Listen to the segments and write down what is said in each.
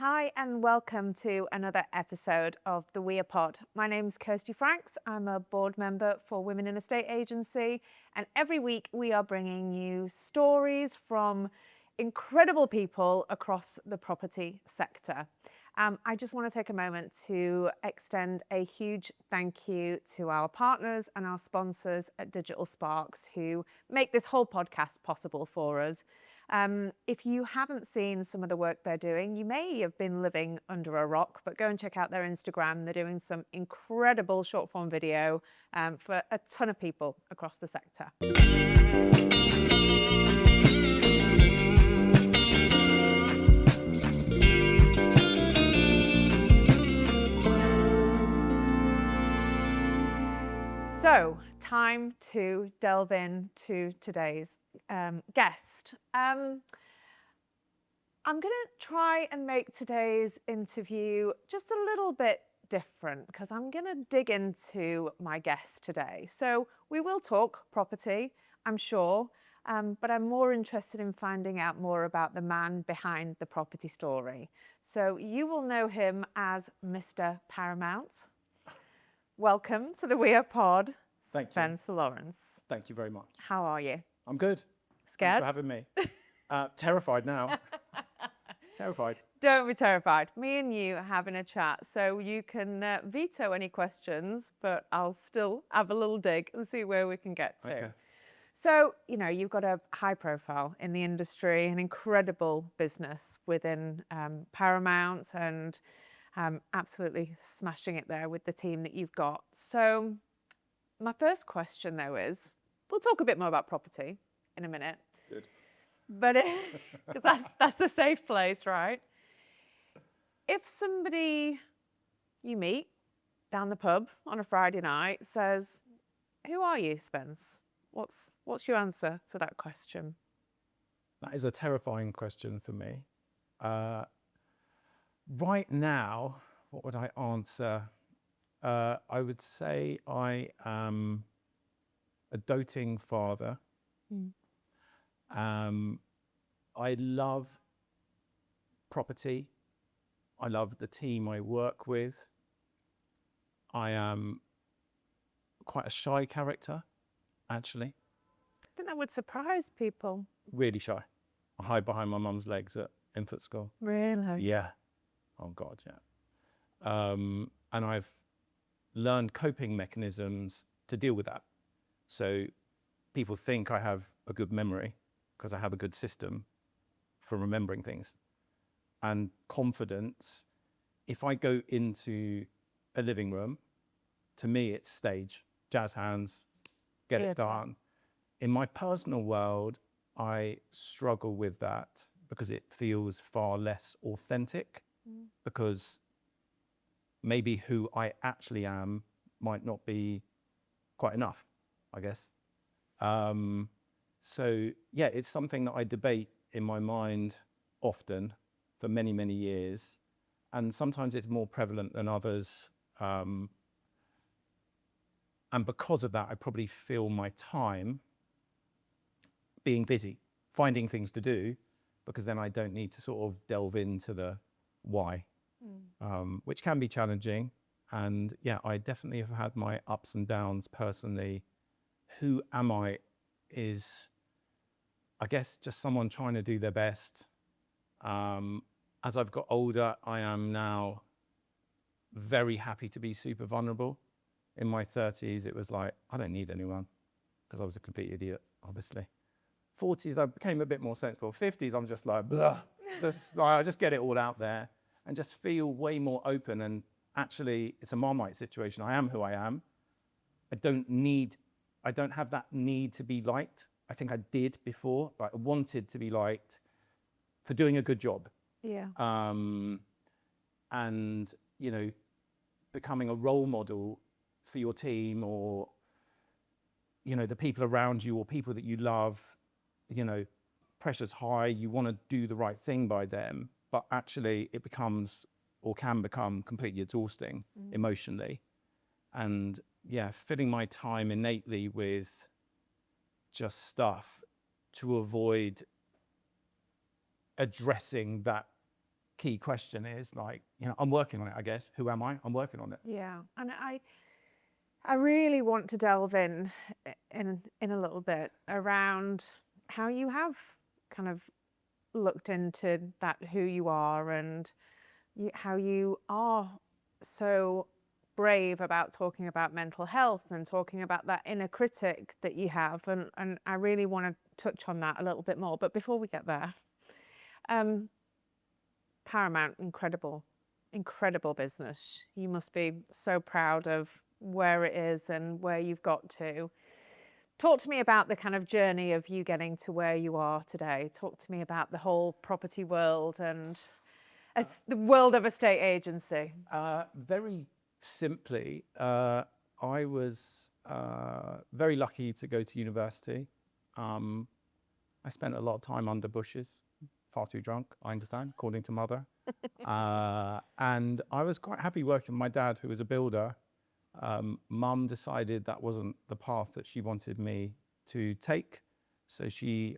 Hi and welcome to another episode of the We Are Pod. My name's Kirsty Franks. I'm a board member for Women in Estate Agency, and every week we are bringing you stories from incredible people across the property sector. I just want to take a moment to extend a huge thank you to our partners and our sponsors at Digital Sparks who make this whole podcast possible for us. If you haven't seen some of the work they're doing, you may have been living under a rock, but go and check out their Instagram. They're doing some incredible short form video for a ton of people across the sector. So, time to delve into today's guest. I'm going to try and make today's interview just a little bit different because I'm going to dig into my guest today. So we will talk property, I'm sure, but I'm more interested in finding out more about the man behind the property story. So you will know him as Mr. Paramount. Welcome to the We Are Pod, Thank you. Spencer Lawrence. Thank you very much. How are you? I'm good. Scared? Thanks for having me. Terrified now. Terrified. Don't be terrified. Me and you are having a chat, so you can veto any questions, but I'll still have a little dig and see where we can get to. Okay. So, you know, you've got a high profile in the industry, an incredible business within Paramount, and absolutely smashing it there with the team that you've got. So my first question, though, is, we'll talk a bit more about property in a minute. Good. But because that's the safe place, right? If somebody you meet down the pub on a Friday night says, "Who are you, Spence?" What's your answer to that question? That is a terrifying question for me. Right now, what would I answer? I would say I am a doting father. I love property. I love the team I work with. I am quite a shy character, actually. I think that would surprise people. Really shy. I hide behind my mum's legs at infant school. Really? Yeah. Oh, God, yeah. And I've learned coping mechanisms to deal with that. So people think I have a good memory because I have a good system for remembering things. And confidence, if I go into a living room, to me it's stage, jazz hands, get it done. In my personal world, I struggle with that because it feels far less authentic, because maybe who I actually am might not be quite enough, I guess. So yeah, it's something that I debate in my mind often for many, many years. And sometimes it's more prevalent than others. And because of that, I probably feel my time being busy, finding things to do, because then I don't need to sort of delve into the why, which can be challenging. And yeah, I definitely have had my ups and downs personally. Who am I is, I guess, just someone trying to do their best. As I've got older, I am now very happy to be super vulnerable. In my 30s, it was like, I don't need anyone, because I was a complete idiot, obviously. 40s, I became a bit more sensible. 50s, I'm just like, blah. I just get it all out there and just feel way more open. And actually, it's a Marmite situation. I am who I am. I don't have that need to be liked. I think I did before, but I wanted to be liked for doing a good job. Yeah. And, you know, becoming a role model for your team, or, you know, the people around you or people that you love, you know, pressure's high, you want to do the right thing by them, but actually it becomes, or can become, completely exhausting emotionally. And yeah, filling my time innately with just stuff to avoid addressing that key question is like, I'm working on it, I guess. Who am I? I'm working on it. Yeah, and I really want to delve in a little bit around how you have kind of looked into that, who you are, and how you are so brave about talking about mental health and talking about that inner critic that you have, and I really want to touch on that a little bit more. But before we get there, Paramount, incredible business. You must be so proud of where it is and where you've got to. Talk to me about the kind of journey of you getting to where you are today. Talk to me about the whole property world and it's the world of estate agency. Very simply, I was very lucky to go to university. I spent a lot of time under bushes, far too drunk, I understand, according to mother. And I was quite happy working with my dad, who was a builder. Mum decided that wasn't the path that she wanted me to take. So she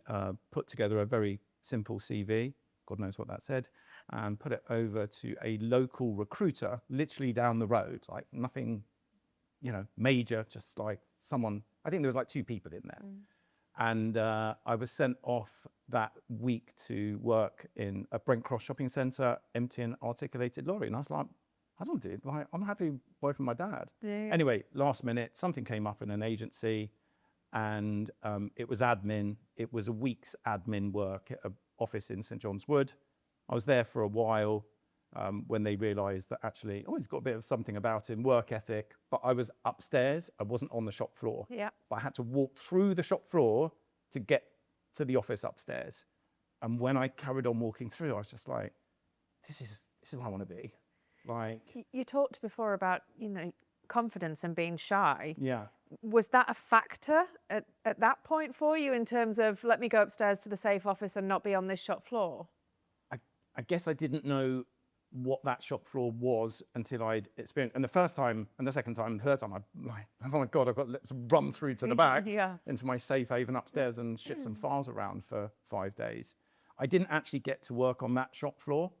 put together a very simple CV, God knows what that said, and put it over to a local recruiter, literally down the road, like nothing, major, just like someone, I think there was like 2 people in there. And I was sent off that week to work in a Brent Cross shopping centre, emptying articulated lorry. And I was like, I don't do it. Like, I'm happy working with my dad. Yeah. Anyway, last minute, something came up in an agency and it was admin. It was a week's admin work at an office in St John's Wood. I was there for a while when they realised that actually, he's got a bit of something about him, work ethic. But I was upstairs. I wasn't on the shop floor. Yeah. But I had to walk through the shop floor to get to the office upstairs. And when I carried on walking through, I was just like, this is where I want to be. Like, you talked before about, confidence and being shy. yeah. Was that a factor at that point for you in terms of, let me go upstairs to the safe office and not be on this shop floor? I guess I didn't know what that shop floor was until I'd experienced. And the first time, and the second time, and the third time, I'm like, oh my God, I've got to run through to the back into my safe haven upstairs and shit some files around for 5 days. I didn't actually get to work on that shop floor.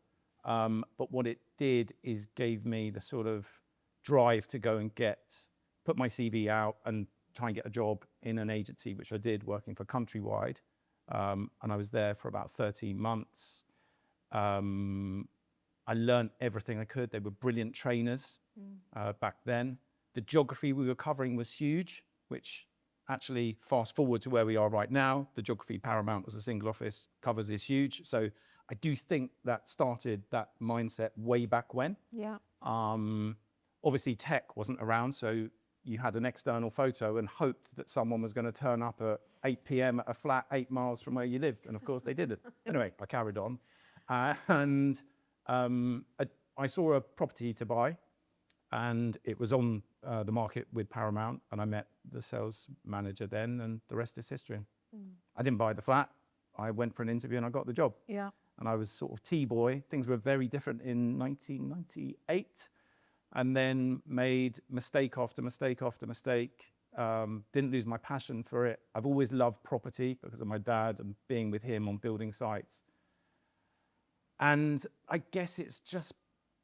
But what it did is gave me the sort of drive to go and put my CV out and try and get a job in an agency, which I did, working for Countrywide. And I was there for about 13 months. I learned everything I could. They were brilliant trainers back then. The geography we were covering was huge, which actually fast forward to where we are right now. The geography Paramount as a single office covers is huge. So I do think that started that mindset way back when. Yeah. Obviously, tech wasn't around, so you had an external photo and hoped that someone was going to turn up at 8 p.m. at a flat 8 miles from where you lived. And of course, they didn't. Anyway, I carried on. And I saw a property to buy, and it was on the market with Paramount. And I met the sales manager then, and the rest is history. I didn't buy the flat. I went for an interview and I got the job. Yeah. And I was sort of T-boy. Things were very different in 1998. And then made mistake after mistake after mistake. Didn't lose my passion for it. I've always loved property because of my dad and being with him on building sites. And I guess it's just,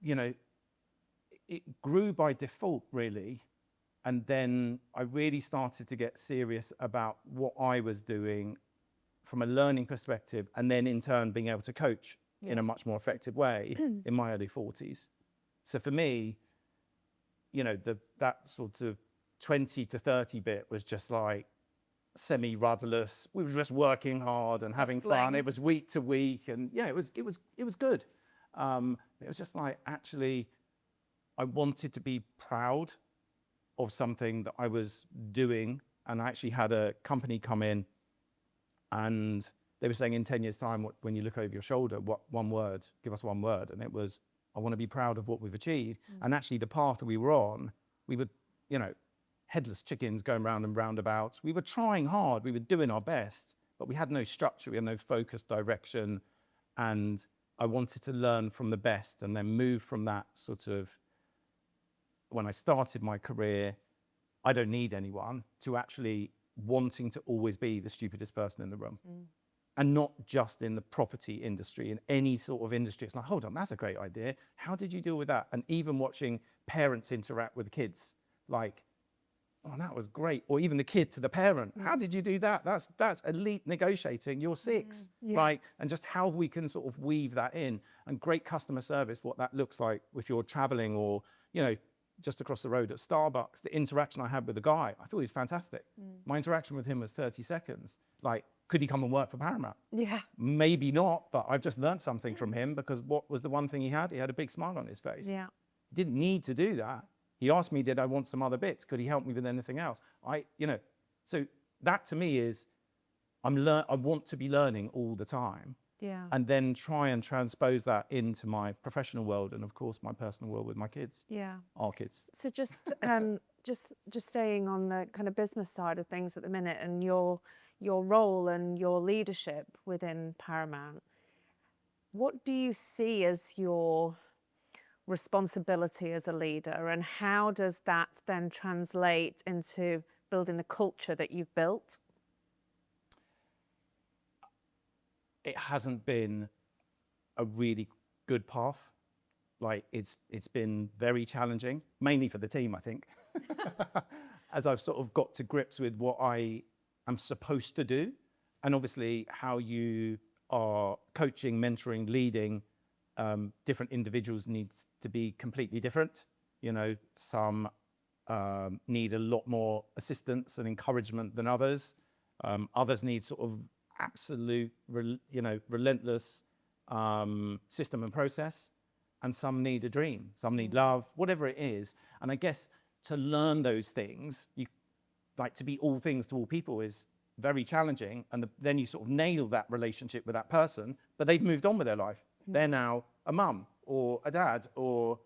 it grew by default, really. And then I really started to get serious about what I was doing from a learning perspective, and then in turn being able to coach in a much more effective way in my early 40s. So for me, that sort of 20 to 30 bit was just like semi-rudderless. We were just working hard and having fun. It was week to week, and it was good. It was just like, actually, I wanted to be proud of something that I was doing, and I actually had a company come in. And they were saying in 10 years' time, when you look over your shoulder, what one word, give us one word. And it was, I want to be proud of what we've achieved. And actually the path that we were on, we were, headless chickens going round and roundabouts. We were trying hard, we were doing our best, but we had no structure, we had no focused direction. And I wanted to learn from the best and then move from that sort of, when I started my career, I don't need anyone, to actually wanting to always be the stupidest person in the room. And not just in the property industry, in any sort of industry. It's like, hold on, that's a great idea. How did you deal with that? And even watching parents interact with kids, like, oh, that was great. Or even the kid to the parent, how did you do that? That's elite negotiating, you're 6, right? And just how we can sort of weave that in. And great customer service, what that looks like if you're traveling or, just across the road at Starbucks, the interaction I had with the guy, I thought he was fantastic. My interaction with him was 30 seconds. Like, could he come and work for Paramount? Yeah. Maybe not, but I've just learned something from him, because what was the one thing he had? He had a big smile on his face. Yeah. He didn't need to do that. He asked me, did I want some other bits? Could he help me with anything else? So that to me is, I want to be learning all the time. Yeah. And then try and transpose that into my professional world and, of course, my personal world with my kids. Yeah. Our kids. So just staying on the kind of business side of things at the minute, and your role and your leadership within Paramount, what do you see as your responsibility as a leader, and how does that then translate into building the culture that you've built? It hasn't been a really good path. Like, it's been very challenging, mainly for the team, I think, as I've sort of got to grips with what I am supposed to do. And obviously how you are coaching, mentoring, leading different individuals needs to be completely different. Some need a lot more assistance and encouragement than others. Others need sort of absolute, relentless system and process. And some need a dream, some need love, whatever it is. And I guess to learn those things, to be all things to all people is very challenging. And then you sort of nail that relationship with that person, but they've moved on with their life. They're now a mum or a dad, or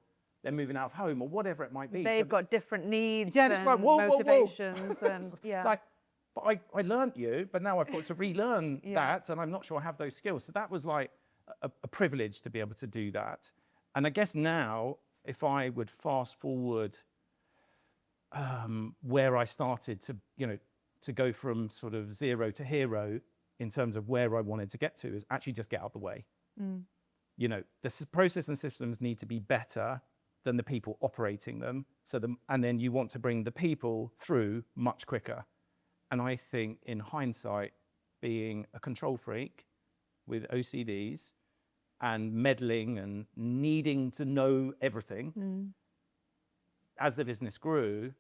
they're moving out of home, or whatever it might be. They've got different needs Yeah, and it's like, whoa, motivations. And but I learned you, but now I've got to relearn that, and I'm not sure I have those skills. So that was like a privilege to be able to do that. And I guess now, if I would fast forward where I started to go from sort of zero to hero in terms of where I wanted to get to, is actually just get out of the way. The process and systems need to be better than the people operating them. And then you want to bring the people through much quicker. And I think, in hindsight, being a control freak with OCDs and meddling and needing to know everything, as the business grew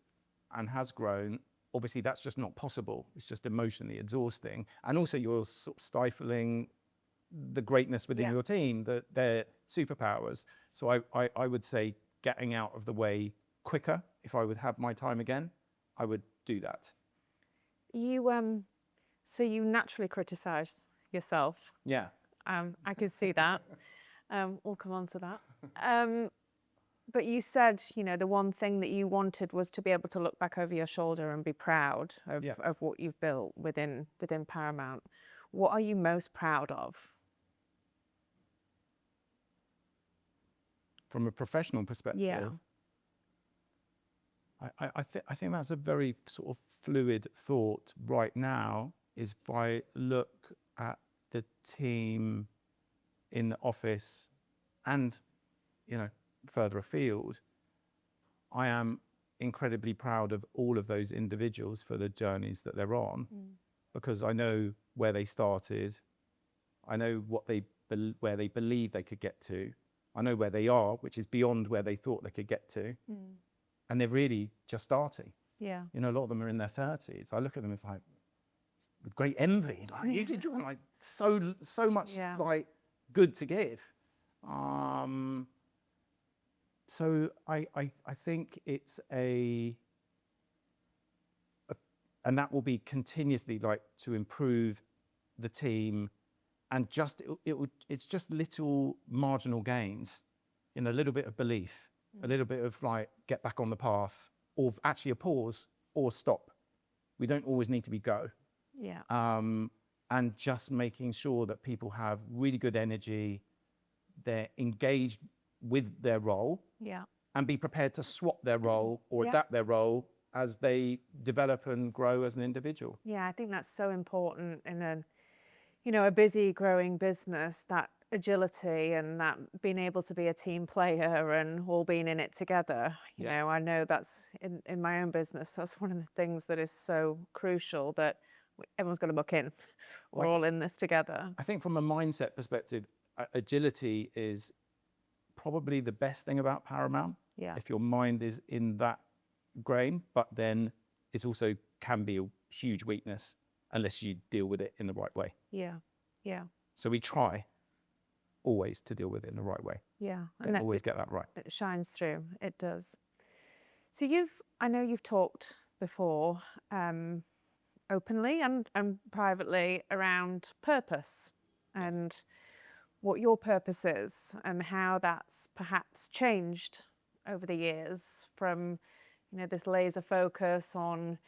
and has grown, obviously that's just not possible. It's just emotionally exhausting. And also you're sort of stifling the greatness within your team, their superpowers. So I would say getting out of the way quicker. If I would have my time again, I would do that. So you naturally criticise yourself. Yeah. I could see that. We'll come on to that. But you said, the one thing that you wanted was to be able to look back over your shoulder and be proud of what you've built within Paramount. What are you most proud of? From a professional perspective, Yeah. I think that's a very sort of fluid thought right now. Is if I look at the team in the office and, further afield, I am incredibly proud of all of those individuals for the journeys that they're on, because I know where they started, I know where they believe they could get to, I know where they are, which is beyond where they thought they could get to, and they're really just starting. Yeah. A lot of them are in their 30s. I look at them with great envy. Like, you did so much good to give. So I think it's and that will be continuously to improve the team, and it's just little marginal gains, a little bit of belief, a little bit of get back on the path, or actually a pause or stop. We don't always need to be go. Yeah. And just making sure that people have really good energy, they're engaged with their role, and be prepared to swap their role or adapt their role as they develop and grow as an individual. Yeah, I think that's so important in a busy growing business, that agility and that being able to be a team player and all being in it together, I know that's in my own business, that's one of the things that is so crucial, that everyone's got to muck in. We're all in this together. I think from a mindset perspective, agility is probably the best thing about Paramount. Yeah. If your mind is in that grain, but then it also can be a huge weakness unless you deal with it in the right way. Yeah. Yeah. So we try always to deal with it in the right way. Yeah. And always get that right. It shines through. It does. So I know you've talked before, openly and privately, around purpose and what your purpose is and how that's perhaps changed over the years from, this laser focus on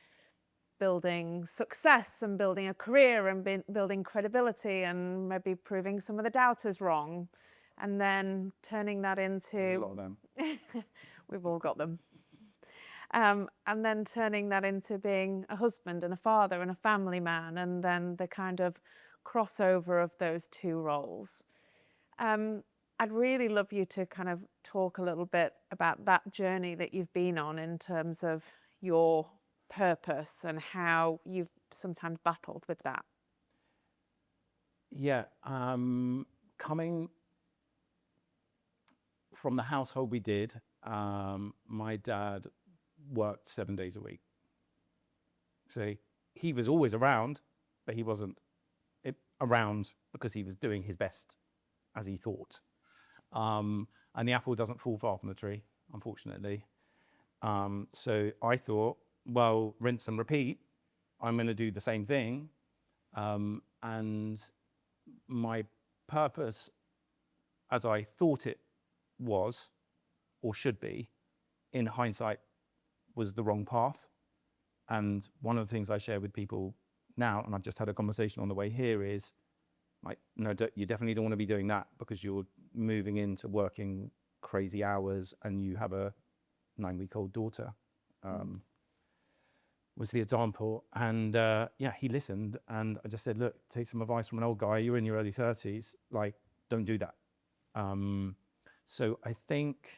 building success and building a career and building credibility and maybe proving some of the doubters wrong, and then turning that into... There's a lot of them. We've all got them. And then turning that into being a husband and a father and a family man, and then the kind of crossover of those two roles. I'd really love you to kind of talk a little bit about that journey that you've been on in terms of your purpose and how you've sometimes battled with that. Yeah, coming from the household we did, my dad worked 7 days a week. So he was always around, but he wasn't around because he was doing his best, as he thought. And the apple doesn't fall far from the tree, unfortunately. So I thought, well, rinse and repeat. I'm going to do the same thing. And my purpose, as I thought it was or should be, in hindsight, was the wrong path. And one of the things I share with people now, and I've just had a conversation on the way here, is like, no, you definitely don't want to be doing that, because you're moving into working crazy hours and you have a 9-week-old daughter, was the example. And yeah, he listened, and I just said, look, take some advice from an old guy. You're in your early 30s, like, don't do that. So I think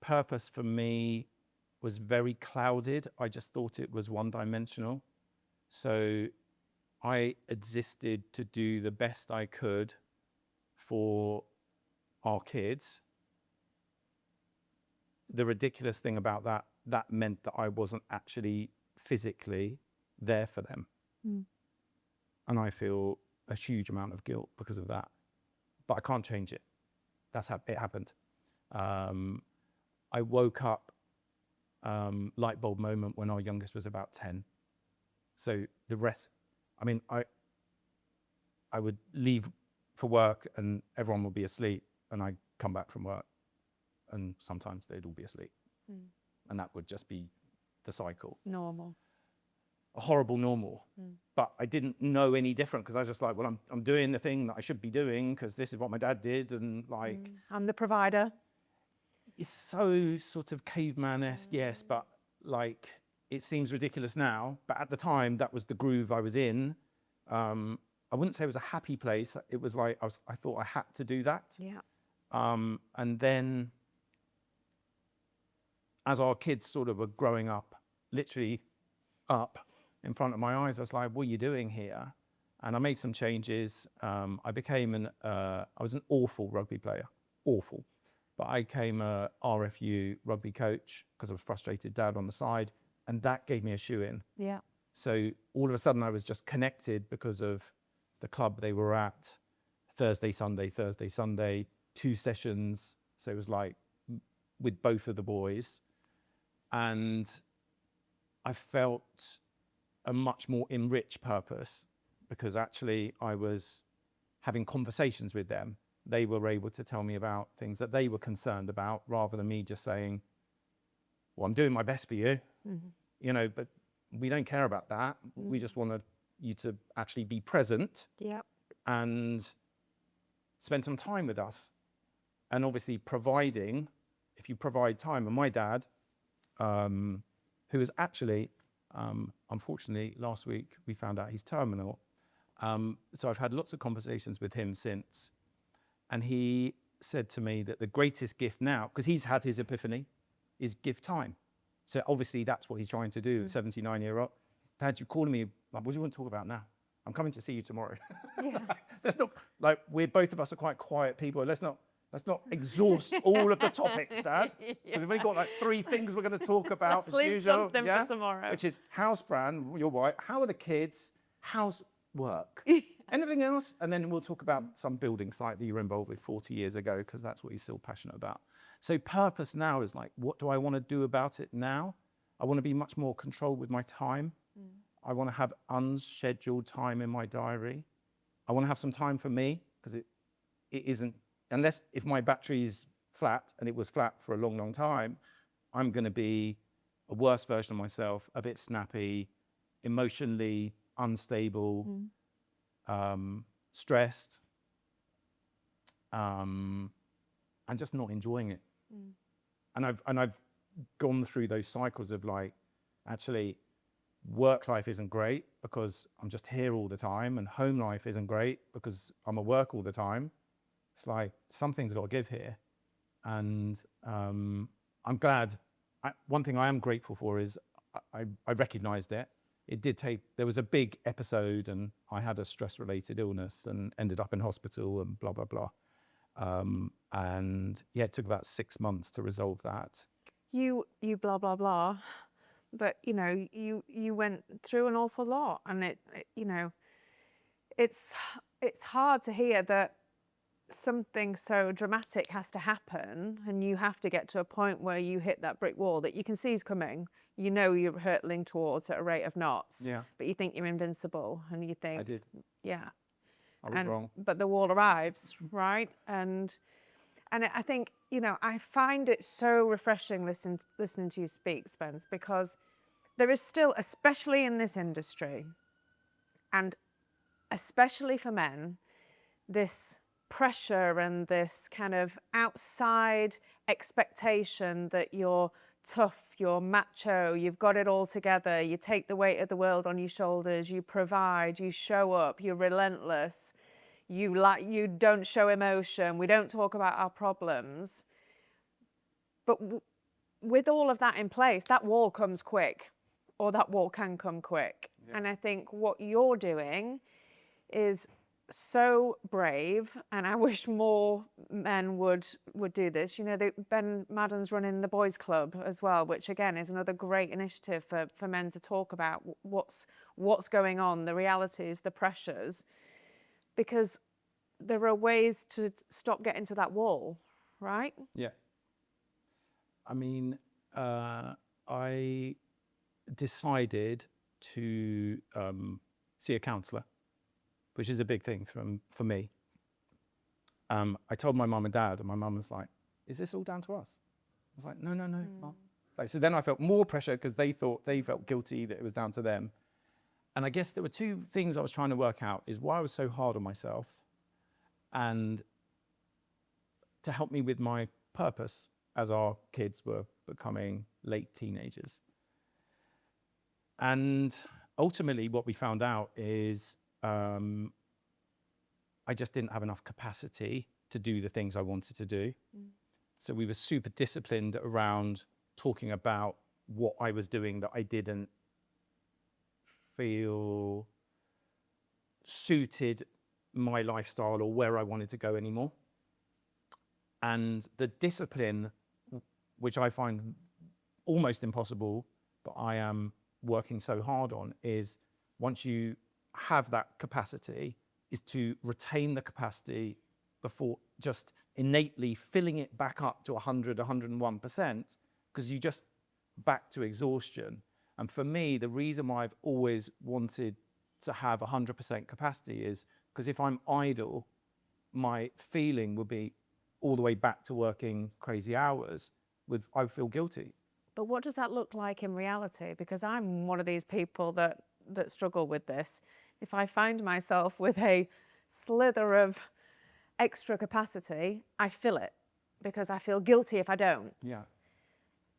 purpose for me was very clouded. I just thought it was one-dimensional. So I existed to do the best I could for our kids. The ridiculous thing about that meant that I wasn't actually physically there for them. And I feel a huge amount of guilt because of that. But I can't change it. It happened. I woke up, light bulb moment, when our youngest was about 10. So the rest, I mean, I would leave for work and everyone would be asleep, and I'd come back from work and sometimes they'd all be asleep. And that would just be the cycle. Normal. A horrible normal. But I didn't know any different, because I was just like, well, I'm doing the thing that I should be doing because this is what my dad did, and like... I'm the provider. It's so sort of caveman-esque, yes, but like, it seems ridiculous now, but at the time that was the groove I was in. I wouldn't say it was a happy place. It was like I thought I had to do that. Yeah. And then as our kids sort of were growing up, literally up in front of my eyes, I was like, what are you doing here? And I made some changes. I was an awful rugby player, awful. But I became a RFU rugby coach because I was a frustrated dad on the side, and that gave me a shoe in. Yeah. So all of a sudden I was just connected because of the club they were at. Thursday, Sunday, 2 sessions. So it was like with both of the boys. And I felt a much more enriched purpose, because actually I was having conversations with them. They were able to tell me about things that they were concerned about, rather than me just saying, well, I'm doing my best for you, but we don't care about that. We just wanted you to actually be present and spend some time with us. And obviously providing, if you provide time. And my dad, who is actually, unfortunately, last week we found out he's terminal. So I've had lots of conversations with him since, and he said to me that the greatest gift now, because he's had his epiphany, is give time. So obviously that's what he's trying to do, 79-year-old. Dad, you're calling me, like, what do you want to talk about now? I'm coming to see you tomorrow. Yeah. Let's not, like, both of us are quite quiet people. Let's not exhaust all of the topics, Dad. We've only got like 3 things we're going to talk about Let's as leave usual. something for tomorrow. Which is how's Fran, your wife, how are the kids, how's work? Anything else? And then we'll talk about some building site that you were involved with 40 years ago, because that's what he's still passionate about. So purpose now is like, what do I want to do about it now? I want to be much more controlled with my time. I want to have unscheduled time in my diary. I want to have some time for me, because it isn't, unless if my battery is flat, and it was flat for a long, long time, I'm going to be a worse version of myself, a bit snappy, emotionally unstable, stressed, and just not enjoying it. And I've gone through those cycles of like, actually, work life isn't great because I'm just here all the time, and home life isn't great because I'm at work all the time. It's like something's got to give here, and I'm glad. One thing I am grateful for is I recognised it. It did take. There was a big episode, and I had a stress-related illness and ended up in hospital and blah blah blah. And yeah, it took about 6 months to resolve that. You blah blah blah, but you know you went through an awful lot, and it you know it's hard to hear that something so dramatic has to happen, and you have to get to a point where you hit that brick wall that you can see is coming. You know you're hurtling towards at a rate of knots, but you think you're invincible, and you think I did. Yeah, I was wrong. But the wall arrives, right? And I think, you know, I find it so refreshing listening to you speak, Spence, because there is still, especially in this industry, and especially for men, this pressure and this kind of outside expectation that you're tough, you're macho, you've got it all together, you take the weight of the world on your shoulders, you provide, you show up, you're relentless, you don't show emotion, we don't talk about our problems. But with all of that in place, that wall comes quick, or that wall can come quick. Yeah. And I think what you're doing is so brave, and I wish more men would do this. You know, Ben Madden's running the boys club as well, which again is another great initiative for men to talk about what's going on, the realities, the pressures, because there are ways to stop getting to that wall, right? Yeah. I mean, I decided to see a counsellor, which is a big thing for me. I told my mum and dad, and my mum was like, is this all down to us? I was like, no, Mum. Like, so then I felt more pressure because they felt guilty that it was down to them. And I guess there were 2 things I was trying to work out, is why I was so hard on myself, and to help me with my purpose as our kids were becoming late teenagers. And ultimately what we found out is I just didn't have enough capacity to do the things I wanted to do. So we were super disciplined around talking about what I was doing that I didn't feel suited my lifestyle or where I wanted to go anymore. And the discipline, which I find almost impossible, but I am working so hard on, is once you have that capacity, is to retain the capacity before just innately filling it back up to 100, 101%, because you just back to exhaustion. And for me, the reason why I've always wanted to have 100% capacity is because if I'm idle, my feeling would be all the way back to working crazy hours. I feel guilty. But what does that look like in reality? Because I'm one of these people that struggle with this. If I find myself with a slither of extra capacity, I fill it because I feel guilty if I don't. Yeah.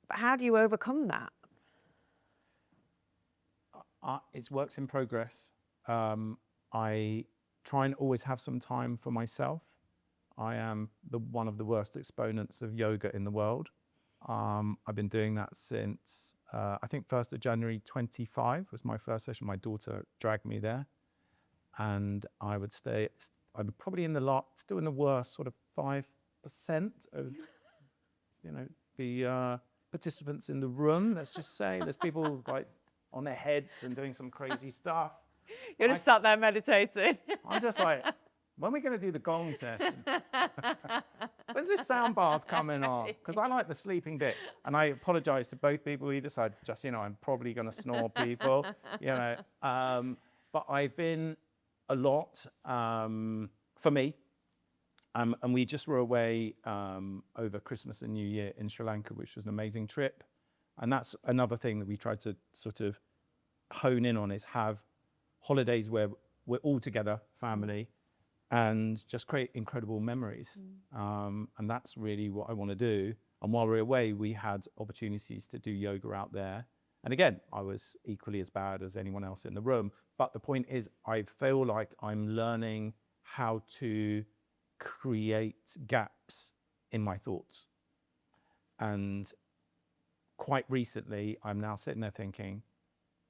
But how do you overcome that? It's works in progress. I try and always have some time for myself. I am one of the worst exponents of yoga in the world. I've been doing that since, I think 1st of January 25 was my first session. My daughter dragged me there. And I would stay, I'm probably in the lot, still in the worst sort of 5% of, the participants in the room. Let's just say there's people like on their heads and doing some crazy stuff. You're just sat there meditating. I'm just like, when are we going to do the gong session? When's this sound bath coming on? Because I like the sleeping bit. And I apologize to both people either side. Just, I'm probably going to snore people, But I've been a lot for me. And we just were away over Christmas and New Year in Sri Lanka, which was an amazing trip. And that's another thing that we tried to sort of hone in on, is have holidays where we're all together, family, and just create incredible memories. And that's really what I want to do. And while we were away, we had opportunities to do yoga out there. And again, I was equally as bad as anyone else in the room. But the point is, I feel like I'm learning how to create gaps in my thoughts. And quite recently, I'm now sitting there thinking,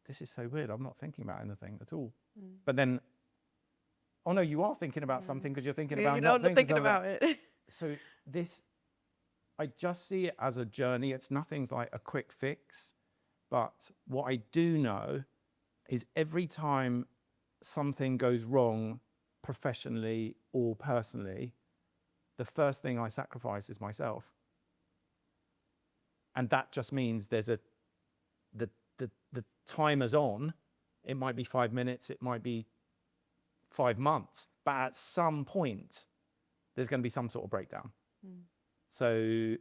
this is so weird. I'm not thinking about anything at all. But then, oh no, you are thinking about something because you're thinking about not thinking about it. So I just see it as a journey. It's nothing's like a quick fix. But what I do know is every time something goes wrong professionally or personally, the first thing I sacrifice is myself. And that just means there's the timer's on. It might be 5 minutes, it might be 5 months, but at some point, there's going to be some sort of breakdown. So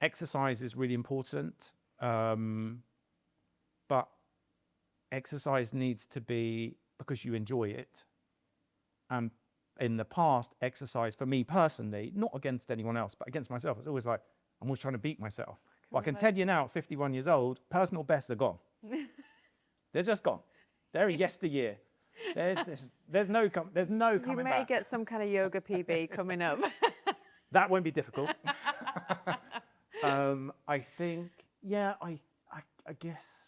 exercise is really important, but exercise needs to be because you enjoy it. And in the past, exercise for me personally, not against anyone else, but against myself, it's always like, I'm always trying to beat myself. Well, I can tell you now, at 51 years old, personal bests are gone. They're just gone. They're yesteryear. There's no coming back. You may get some kind of yoga PB coming up. That won't be difficult. I think, I guess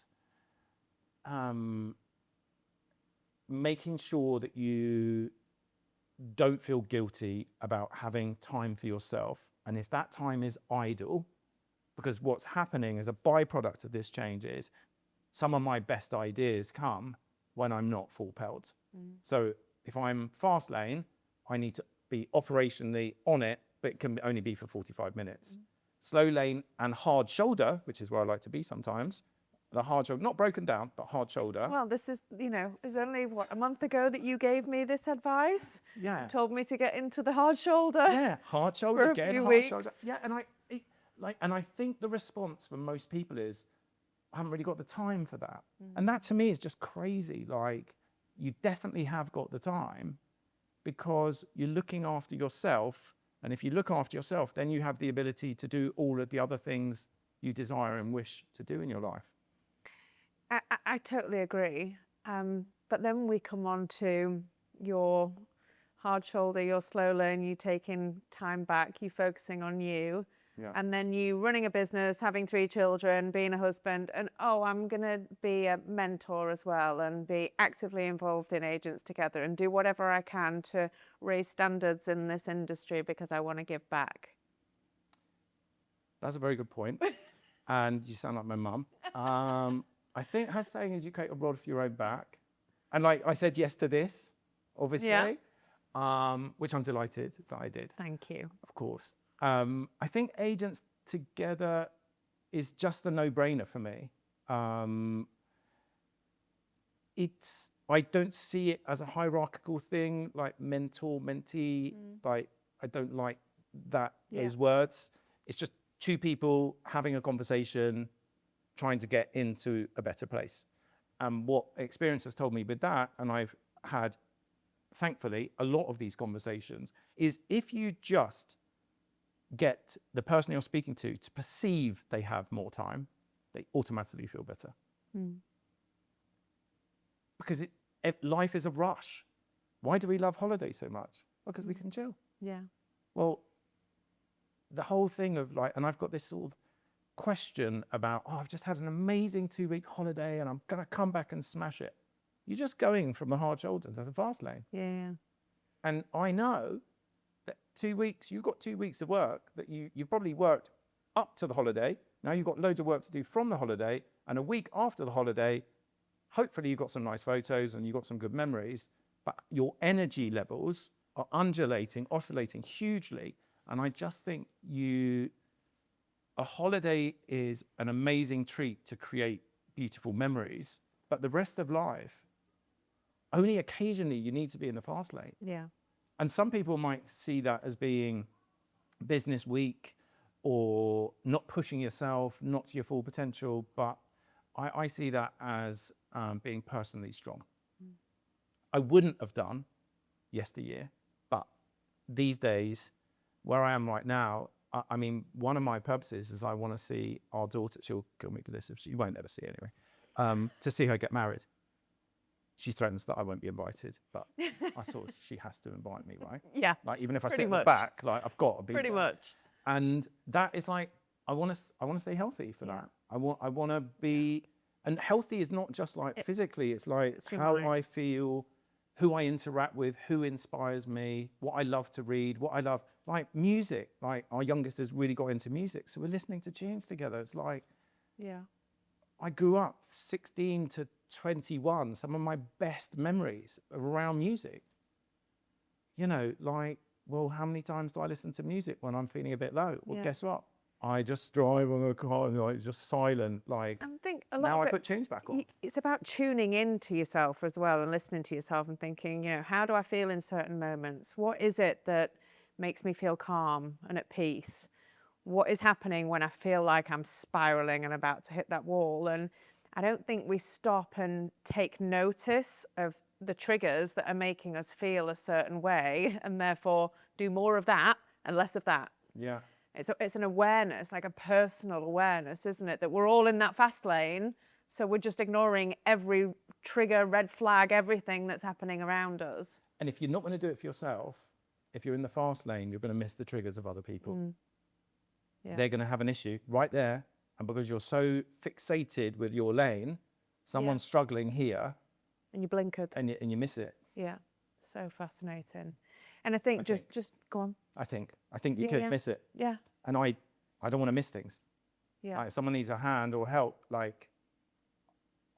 making sure that you don't feel guilty about having time for yourself. And if that time is idle, because what's happening as a byproduct of this change is some of my best ideas come when I'm not full pelt. So if I'm fast lane, I need to be operationally on it, but it can only be for 45 minutes. Slow lane and hard shoulder, which is where I like to be sometimes, the hard shoulder, not broken down, but hard shoulder. Well, this is, it's only, a month ago that you gave me this advice? Yeah. Told me to get into the hard shoulder. Yeah, hard shoulder, for a again, few hard weeks. shoulder. Yeah, and I think the response from most people is, I haven't really got the time for that. And that to me is just crazy. Like, you definitely have got the time because you're looking after yourself. And if you look after yourself, then you have the ability to do all of the other things you desire and wish to do in your life. I totally agree. But then we come on to your hard shoulder, your slow lane, you taking time back, you focusing on you. Yeah. And then you running a business, having 3 children, being a husband, and I'm going to be a mentor as well and be actively involved in Agents Together and do whatever I can to raise standards in this industry because I want to give back. That's a very good point. And you sound like my mum. I think her saying is you create a rod for your own back. And like I said yes to this, obviously, which I'm delighted that I did. Thank you. Of course. I think Agents Together is just a no-brainer for me. I don't see it as a hierarchical thing, like mentor, mentee. Like, I don't like those words. It's just 2 people having a conversation, trying to get into a better place. And what experience has told me with that, and I've had, thankfully, a lot of these conversations, is if you just get the person you're speaking to perceive they have more time, they automatically feel better. because life is a rush. Why do we love holiday so much? Because we can chill. Yeah. Well, the whole thing of like, and I've got this sort of question about, I've just had an amazing 2-week holiday and I'm going to come back and smash it. You're just going from the hard shoulder to the fast lane. Yeah. And I know that 2 weeks, you've got 2 weeks of work that you've probably worked up to the holiday. Now you've got loads of work to do from the holiday, and a week after the holiday, hopefully you've got some nice photos and you've got some good memories, but your energy levels are undulating, oscillating hugely. And I just think a holiday is an amazing treat to create beautiful memories, but the rest of life, only occasionally you need to be in the fast lane. Yeah. And some people might see that as being business weak or not pushing yourself, not to your full potential, but I see that as being personally strong. I wouldn't have done yesteryear, but these days, where I am right now, I mean, one of my purposes is I want to see our daughter, she'll kill me for this, if she won't ever see it anyway, to see her get married. She threatens that I won't be invited, but I sort of, she has to invite me, right? Yeah. Like, even if I Pretty sit in much. the back, like, I've got to be Pretty there. much. And that is like, I want to stay healthy for that. I want to be, and healthy is not just like physically, it's like It's your how mind. I feel, who I interact with, who inspires me, what I love to read, what I love, like music. Like, our youngest has really got into music, so we're listening to tunes together. It's like, Yeah. I grew up 16 to 21, some of my best memories are around music. You know, like, well, how many times do I listen to music when I'm feeling a bit low? Well, Yeah. guess what? I just drive on the car and like just silent. Like, I think a lot now of I it, put tunes back on. it's about tuning into yourself as well and listening to yourself and thinking, you know, how do I feel in certain moments? What is it that makes me feel calm and at peace? What is happening when I feel like I'm spiraling and about to hit that wall? And I don't think we stop and take notice of the triggers that are making us feel a certain way, and therefore do more of that and less of that. Yeah. It's an awareness, like a personal awareness, isn't it? That we're all in that fast lane, so we're just ignoring every trigger, red flag, everything that's happening around us. And if you're not going to do it for yourself, if you're in the fast lane, you're going to miss the triggers of other people. Yeah. They're going to have an issue right there. And because you're so fixated with your lane, someone's struggling here And you blinkered. and you miss it. Yeah. So fascinating. And I think just go on. I think you Yeah, could yeah. miss it. Yeah. And I don't want to miss things. Yeah. Like, if someone needs a hand or help, like,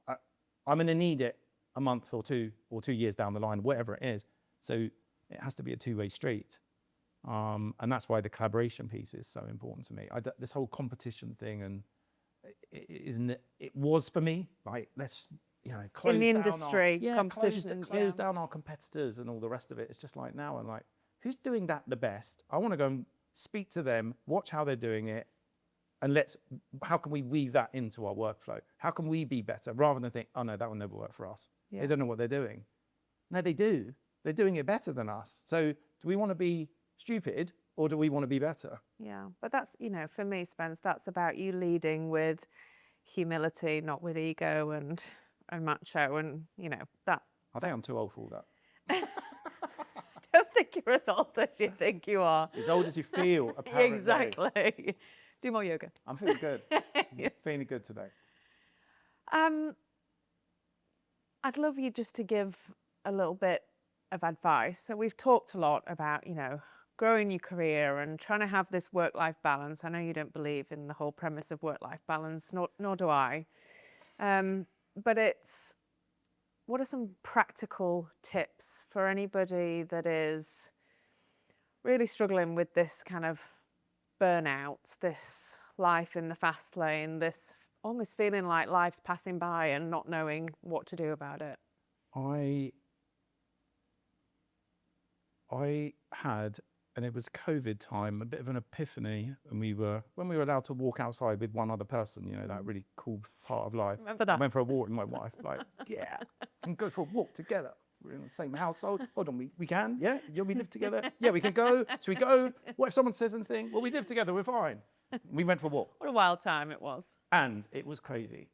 I'm going to need it a month or 2 years down the line, whatever it is. So it has to be a two-way street. And that's why the collaboration piece is so important to me. This whole competition thing, and it was for me, like, let's, close In the down industry, competition, competition, close down our competitors and all the rest of it. It's just like, now I'm like, who's doing that the best? I want to go and speak to them, watch how they're doing it, and how can we weave that into our workflow? How can we be better, rather than think, oh no, that will never work for us. Yeah. They don't know what they're doing. No, they do. They're doing it better than us. So do we want to be stupid, or do we want to be better? Yeah. But that's, for me, Spence, that's about you leading with humility, not with ego and macho and, that. I think I'm too old for all that. I don't think you're as old as you think you are. As old as you feel, apparently. Exactly. Do more yoga. I'm feeling good. I'm feeling good today. I'd love you just to give a little bit of advice. So we've talked a lot about, growing your career and trying to have this work-life balance. I know you don't believe in the whole premise of work-life balance, nor do I. But what are some practical tips for anybody that is really struggling with this kind of burnout, this life in the fast lane, this almost feeling like life's passing by and not knowing what to do about it? I had, and it was COVID time, a bit of an epiphany, and when we were allowed to walk outside with one other person, that really cool part of life. Remember that? I went for a walk with my wife, like, yeah, and go for a walk together. We're in the same household. Hold on, we can? Yeah? We live together? Yeah, we can go. Should we go? What if someone says anything? Well, we live together, we're fine. We went for a walk. What a wild time it was. And it was crazy.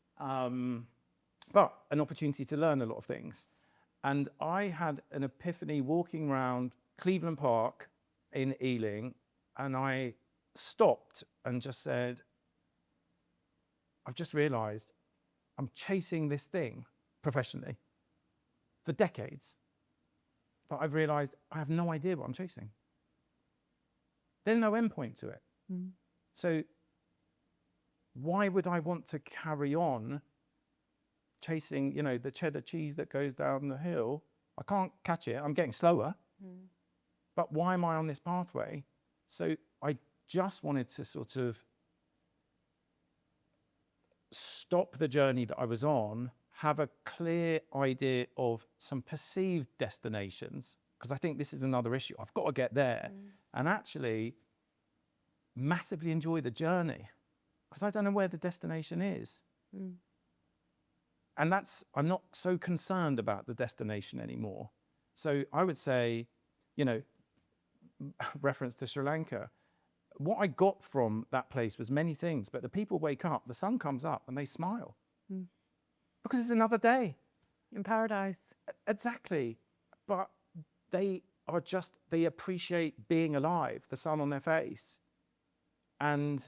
but an opportunity to learn a lot of things. And I had an epiphany walking around Cleveland Park in Ealing, and I stopped and just said, I've just realized I'm chasing this thing professionally for decades, but I've realized I have no idea what I'm chasing. There's no end point to it. So why would I want to carry on chasing, the cheddar cheese that goes down the hill? I can't catch it. I'm getting slower. But why am I on this pathway? So I just wanted to sort of stop the journey that I was on, have a clear idea of some perceived destinations, because I think this is another issue. I've got to get there, and actually massively enjoy the journey, because I don't know where the destination is. And I'm not so concerned about the destination anymore. So I would say, reference to Sri Lanka, what I got from that place was many things, but the people wake up, the sun comes up, and they smile because it's another day in paradise. Exactly. But they appreciate being alive, the sun on their face. And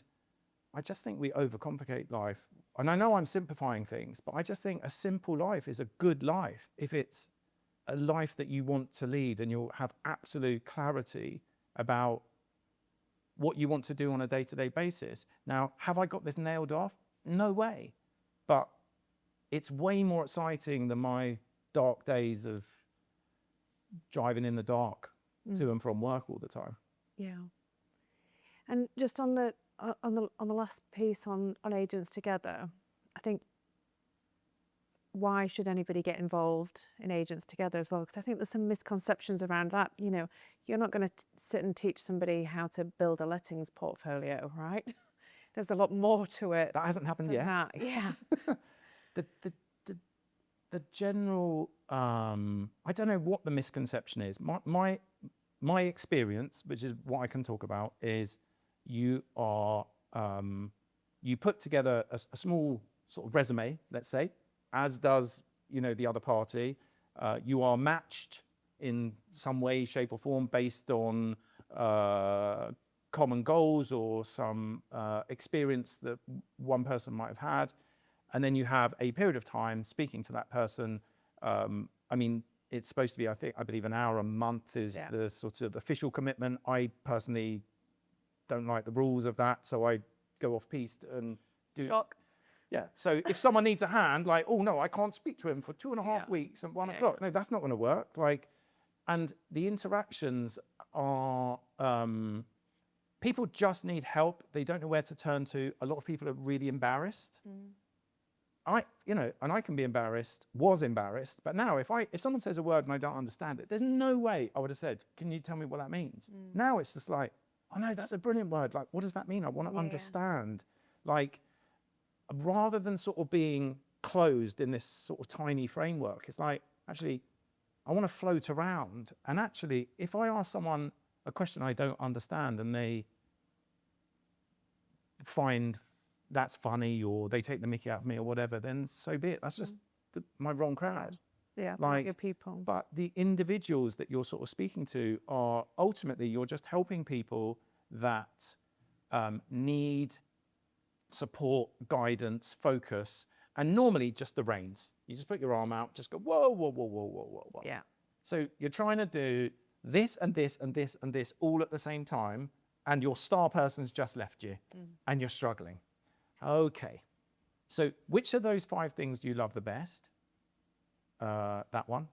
I just think we overcomplicate life. And I know I'm simplifying things, but I just think a simple life is a good life if it's a life that you want to lead and you'll have absolute clarity about what you want to do on a day-to-day basis. Now, have I got this nailed off? No way. But it's way more exciting than my dark days of driving in the dark to and from work all the time. Yeah. And just on the last piece on Agents Together, I think, why should anybody get involved in Agents Together as well? Because I think there's some misconceptions around that. You're not going to sit and teach somebody how to build a lettings portfolio, right? There's a lot more to it. That hasn't happened yet. That. Yeah. The general, I don't know what the misconception is. My experience, which is what I can talk about, is you put together a small sort of resume, let's say, as does the other party. You are matched in some way, shape or form based on common goals or some experience that one person might have had. And then you have a period of time speaking to that person. It's supposed to be, I believe an hour a month is the sort of official commitment. I personally don't like the rules of that, so I go off piste and do. Shock. Yeah, so if someone needs a hand, like, oh no, I can't speak to him for 2.5 weeks at 1 o'clock. No, that's not going to work. And the interactions are, people just need help. They don't know where to turn to. A lot of people are really embarrassed. And I can be embarrassed, was embarrassed, but now if someone says a word and I don't understand it, there's no way I would have said, can you tell me what that means? Now it's just like, oh no, that's a brilliant word. Like, what does that mean? I want to understand. Rather than sort of being closed in this sort of tiny framework, it's like, actually, I want to float around. And actually, if I ask someone a question I don't understand and they find that's funny or they take the mickey out of me or whatever, then so be it. That's just my wrong crowd. Yeah, like your people. But the individuals that you're sort of speaking to are ultimately, you're just helping people that need support, guidance, focus, and normally just the reins. You just put your arm out, just go, whoa, whoa, whoa, whoa, whoa, whoa, whoa. Yeah. So you're trying to do this and this and this and this all at the same time, and your star person's just left you, and you're struggling. Okay. So which of those 5 things do you love the best? That one.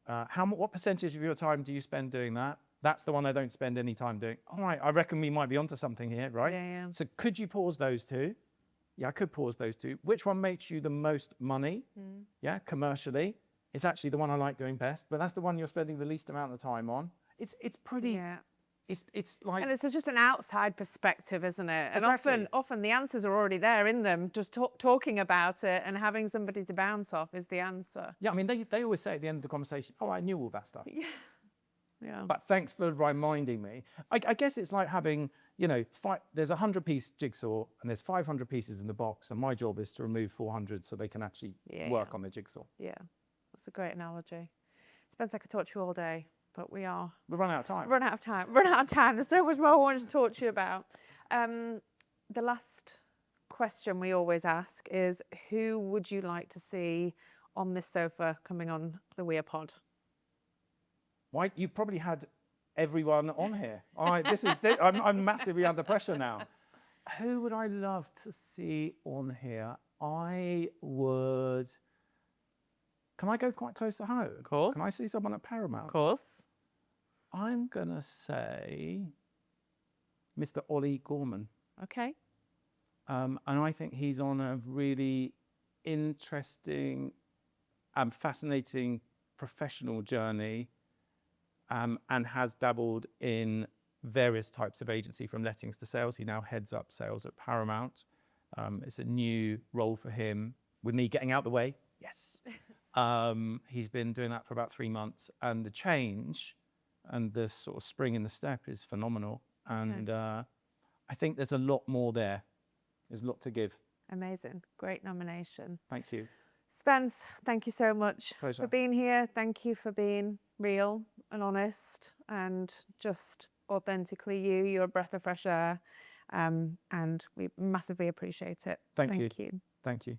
What percentage of your time do you spend doing that? That's the one I don't spend any time doing. All right, I reckon we might be onto something here, right? Yeah. So could you pause those 2? Yeah, I could pause those 2. Which one makes you the most money? Yeah, commercially. It's actually the one I like doing best, but that's the one you're spending the least amount of time on. It's pretty. Yeah. It's like. And it's just an outside perspective, isn't it? And Exactly. often the answers are already there in them. Just talking about it and having somebody to bounce off is the answer. Yeah, I mean, they always say at the end of the conversation, oh, I knew all that stuff. Yeah. Yeah. But thanks for reminding me. I guess it's like having, there's a 100-piece jigsaw and there's 500 pieces in the box, and my job is to remove 400 so they can actually work on the jigsaw. Yeah, that's a great analogy. Spence, I could talk to you all day, but We've run out of time. Run out of time. There's so much more I wanted to talk to you about. The last question we always ask is, who would you like to see on this sofa coming on the We Are Pod? Why? You probably had everyone on here. I'm massively under pressure now. Who would I love to see on here? I would. Can I go quite close to home? Of course. Can I see someone at Paramount? Of course. I'm gonna say Mr. Ollie Gorman. Okay. And I think he's on a really interesting and fascinating professional journey, and has dabbled in various types of agency, from lettings to sales. He now heads up sales at Paramount. It's a new role for him, with me getting out the way. Yes. He's been doing that for about 3 months, and the change and the sort of spring in the step is phenomenal. And I think there's a lot more there. There's a lot to give. Amazing. Great nomination. Thank you. Spence, thank you so much Pleasure. for being here. Thank you for being real and honest and just authentically you. You're a breath of fresh air, and we massively appreciate it. Thank you. you. Thank you.